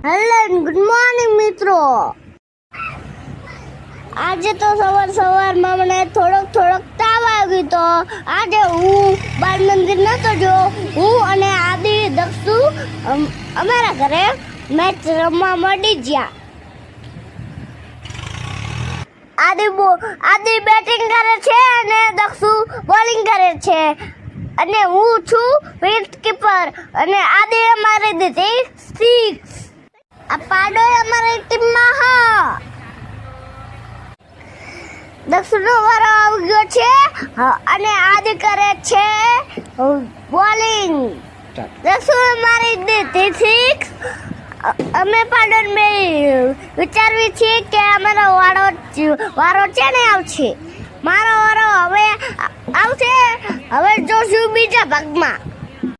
Hello good morning મિત્રો. આજે તો સવારમાં મને થોડોક તાવ આવ્યો તો આજે હું બાળ મંદિર નતો જો. હું અને આદિ દક્ષુ અમારા ઘરે મેચ રમવા મળી ગયા. આદિ બેટિંગ કરે છે અને દક્ષુ બોલિંગ કરે છે અને હું છું વિકેટ કીપર અને આદિ અમારી દીધી 6. આ પાડો અમારી ટીમમાં હા. દક્ષુનો વારો આવી ગયો છે અને આદિ કરે છે બોલિંગ. દક્ષુ મારી દીધી 6. અમે પાડો વિચારવી છીએ કે અમારો વારો છે ને આવશે. મારો વારો હવે આવશે. હવે જોશું બીજા ભાગમાં.